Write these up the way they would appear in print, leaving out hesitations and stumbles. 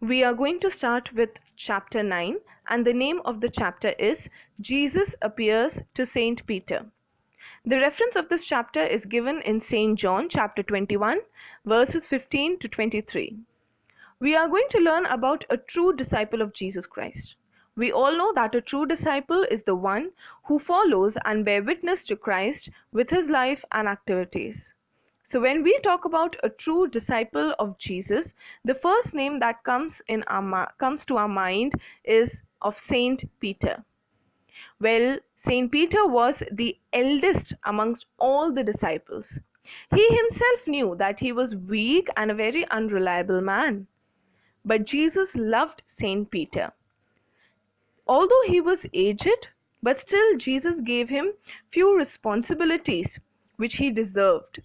We are going to start with chapter 9, and the name of the chapter is Jesus Appears to Saint Peter. The reference of this chapter is given in St. John chapter 21, verses 15 to 23. We are going to learn about a true disciple of Jesus Christ. We all know that a true disciple is the one who follows and bears witness to Christ with his life and activities. So when we talk about a true disciple of Jesus, the first name that comes to our mind is of Saint Peter. Well, Saint Peter was the eldest amongst all the disciples. He himself knew that he was weak and a very unreliable man. But Jesus loved Saint Peter. Although he was aged, but still Jesus gave him few responsibilities which he deserved.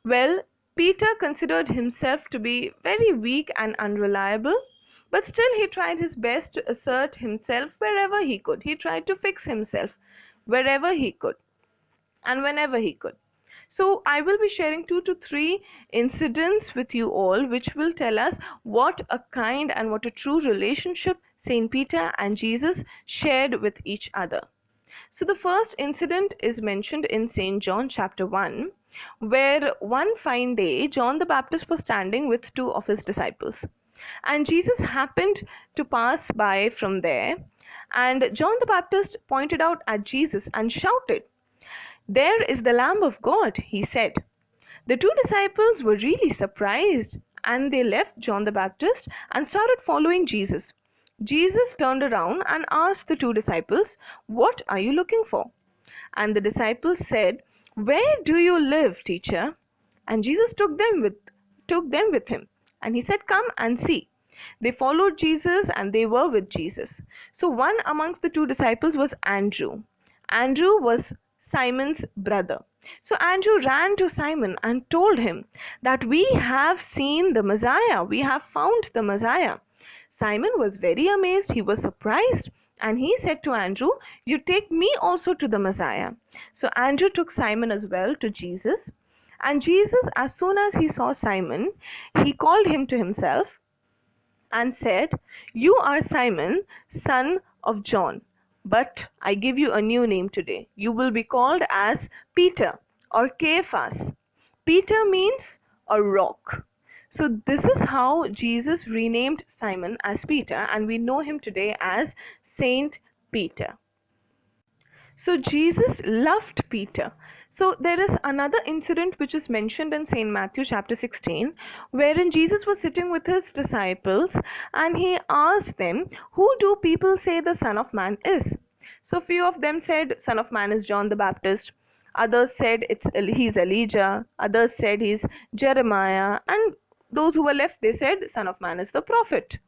Well, Peter considered himself to be very weak and unreliable, but still he tried his best to assert himself wherever he could. He tried to fix himself wherever he could and whenever he could. So I will be sharing 2 to 3 incidents with you all which will tell us what a kind and what a true relationship Saint Peter and Jesus shared with each other. So the first incident is mentioned in St. John chapter 1, where one fine day John the Baptist was standing with 2 of his disciples. And Jesus happened to pass by from there, and John the Baptist pointed out at Jesus and shouted, "There is the Lamb of God," he said. The 2 disciples were really surprised, and they left John the Baptist and started following Jesus. Jesus turned around and asked the 2 disciples, "What are you looking for?" And the disciples said, "Where do you live, teacher?" And Jesus took them with him, and he said, "Come and see." They followed Jesus and they were with Jesus. So one amongst the 2 disciples was Andrew. Andrew was Simon's brother. So Andrew ran to Simon and told him that we have seen the Messiah. We have found the Messiah. Simon was very amazed. He was surprised. And he said to Andrew, "You take me also to the Messiah." So Andrew took Simon as well to Jesus. And Jesus, as soon as he saw Simon, he called him to himself and said, "You are Simon, son of John. But I give you a new name today. You will be called as Peter or Cephas." Peter means a rock. So this is how Jesus renamed Simon as Peter, and we know him today as Saint Peter. So Jesus loved Peter. So there is another incident which is mentioned in St. Matthew chapter 16, wherein Jesus was sitting with his disciples and he asked them, "Who do people say the Son of Man is?" So few of them said, "Son of Man is John the Baptist." Others said he's Elijah. Others said he's Jeremiah. And those who were left, they said, "Son of Man is the prophet."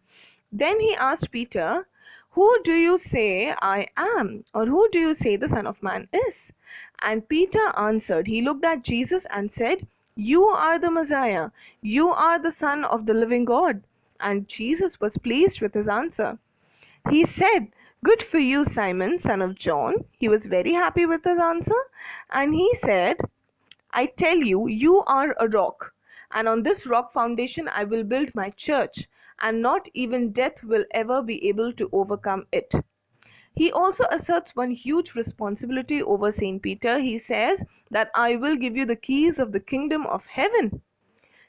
Then he asked Peter, "Who do you say I am? Or who do you say the Son of Man is?" And Peter answered, he looked at Jesus and said, "You are the Messiah. You are the Son of the living God." And Jesus was pleased with his answer. He said, "Good for you, Simon, son of John." He was very happy with his answer. And he said, "I tell you, you are a rock. And on this rock foundation I will build my church, and not even death will ever be able to overcome it." He also asserts one huge responsibility over Saint Peter. He says that "I will give you the keys of the kingdom of heaven."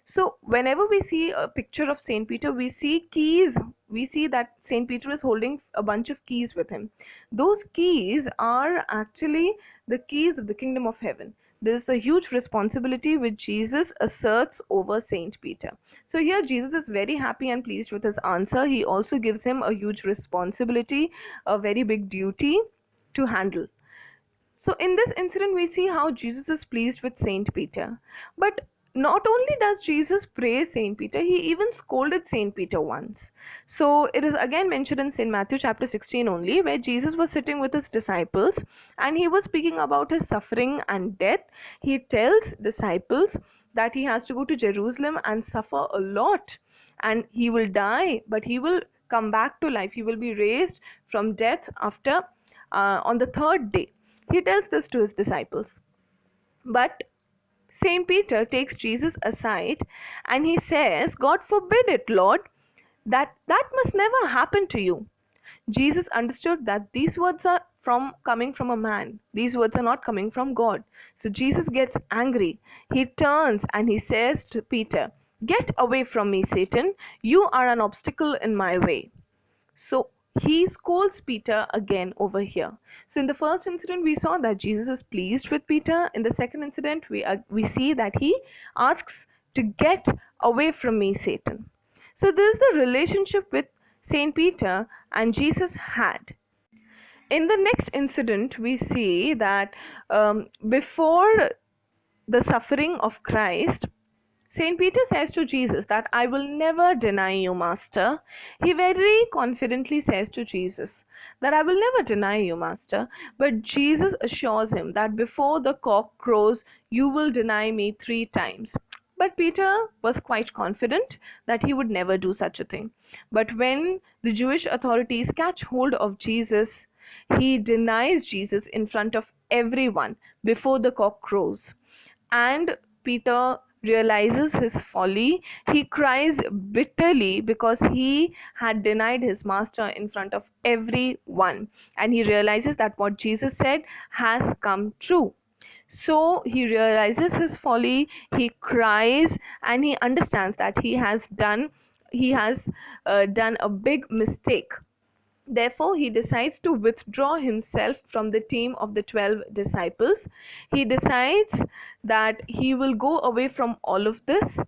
So whenever we see a picture of Saint Peter, we see keys. We see that Saint Peter is holding a bunch of keys with him. Those keys are actually the keys of the kingdom of heaven. This is a huge responsibility which Jesus asserts over Saint Peter. So here Jesus is very happy and pleased with his answer. He also gives him a huge responsibility, a very big duty to handle. So in this incident, we see how Jesus is pleased with Saint Peter. But not only does Jesus praise Saint Peter, he even scolded Saint Peter once. So it is again mentioned in St. Matthew chapter 16 only, where Jesus was sitting with his disciples and he was speaking about his suffering and death. He tells disciples that he has to go to Jerusalem and suffer a lot, and he will die, but he will come back to life. He will be raised from death after on the 3rd day. He tells this to his disciples. But Saint Peter takes Jesus aside and he says, "God forbid it, Lord. That must never happen to you. Jesus understood that these words are coming from a man. These words are not coming from God. So Jesus gets angry. He turns and he says to Peter, "Get away from me, Satan. You are an obstacle in my way." So he scolds Peter again over here. So in the first incident, we saw that Jesus is pleased with Peter. In the second incident, we see that he asks to get away from me, Satan. So this is the relationship with Saint Peter and Jesus had. In the next incident, we see that before the suffering of Christ, Saint Peter says to Jesus that I will never deny you, Master. He very confidently says to Jesus that I will never deny you, Master. But Jesus assures him that before the cock crows, you will deny me 3 times. But Peter was quite confident that he would never do such a thing. But when the Jewish authorities catch hold of Jesus, he denies Jesus in front of everyone before the cock crows. And Peter realizes his folly. He cries bitterly because he had denied his master in front of everyone. And he realizes that what Jesus said has come true. So he realizes his folly, he cries, and he understands that he has done a big mistake. Therefore, he decides to withdraw himself from the team of the 12 disciples. He decides that he will go away from all of this,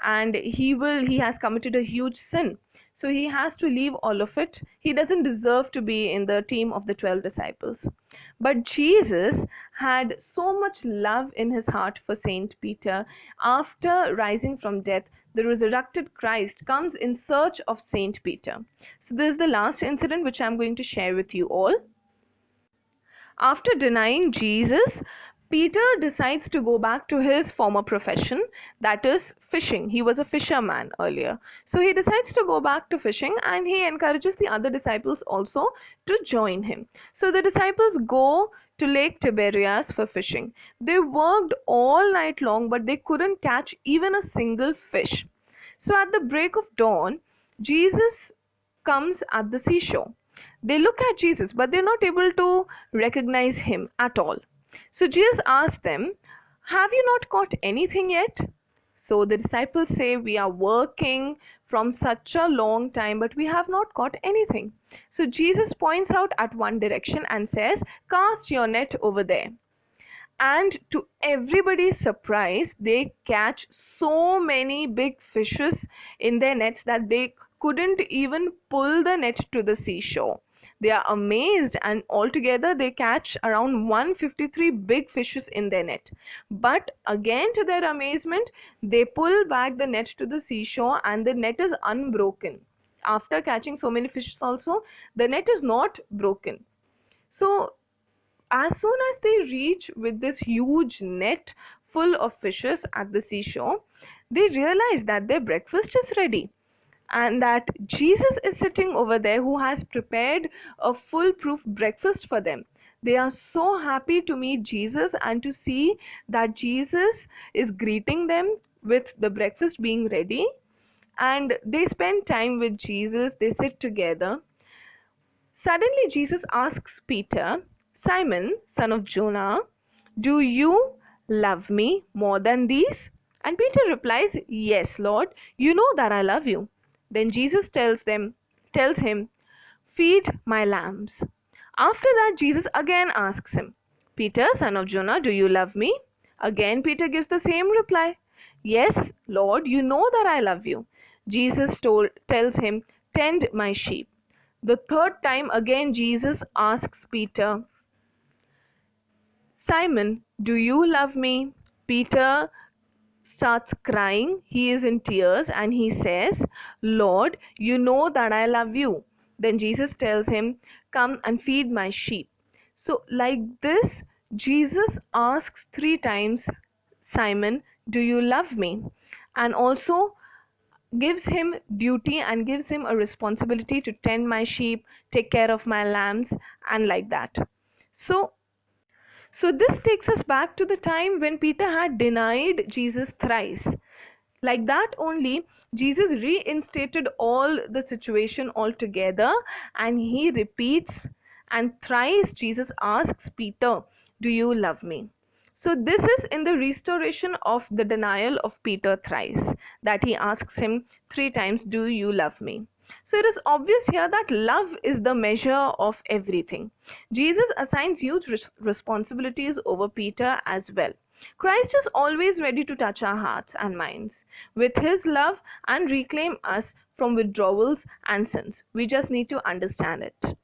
and he has committed a huge sin. So he has to leave all of it. He doesn't deserve to be in the team of the 12 disciples. But Jesus had so much love in his heart for Saint Peter. After rising from death, the resurrected Christ comes in search of Saint Peter. So this is the last incident which I'm going to share with you all. After denying Jesus, Peter decides to go back to his former profession, that is fishing. He was a fisherman earlier. So he decides to go back to fishing, and he encourages the other disciples also to join him. So the disciples go to Lake Tiberias for fishing. They worked all night long, but they couldn't catch even a single fish. So at the break of dawn, Jesus comes at the seashore. They look at Jesus, but they're not able to recognize him at all. So Jesus asks them, "Have you not caught anything yet?" So the disciples say, "We are working from such a long time, but we have not caught anything." So Jesus points out at one direction and says, "Cast your net over there." And to everybody's surprise, they catch so many big fishes in their nets that they couldn't even pull the net to the seashore. They are amazed, and altogether they catch around 153 big fishes in their net. But again, to their amazement, they pull back the net to the seashore and the net is unbroken. After catching so many fishes also, the net is not broken. So as soon as they reach with this huge net full of fishes at the seashore, they realize that their breakfast is ready and that Jesus is sitting over there who has prepared a foolproof breakfast for them. They are so happy to meet Jesus and to see that Jesus is greeting them with the breakfast being ready. And they spend time with Jesus, they sit together. Suddenly Jesus asks Peter, "Simon, son of Jonah, do you love me more than these?" And Peter replies, "Yes, Lord, you know that I love you." Then Jesus tells him, "Feed my lambs." After that, Jesus again asks him, "Peter, son of Jonah, do you love me?" Again, Peter gives the same reply, "Yes, Lord, you know that I love you." Jesus tells him, "Tend my sheep." The third time again Jesus asks Peter, "Simon, do you love me?" Peter starts crying. He is in tears and he says, "Lord, you know that I love you." Then Jesus tells him, "Come and feed my sheep." So like this, Jesus asks 3 times, "Simon, do you love me?" And also gives him duty and gives him a responsibility to tend my sheep, take care of my lambs, and like that. So this takes us back to the time when Peter had denied Jesus thrice. Like that only, Jesus reinstated all the situation altogether, and he repeats, and thrice Jesus asks Peter, do you love me? So this is in the restoration of the denial of Peter thrice, that he asks him 3 times, do you love me? So it is obvious here that love is the measure of everything. Jesus assigns huge responsibilities over Peter as well. Christ is always ready to touch our hearts and minds with his love and reclaim us from withdrawals and sins. We just need to understand it.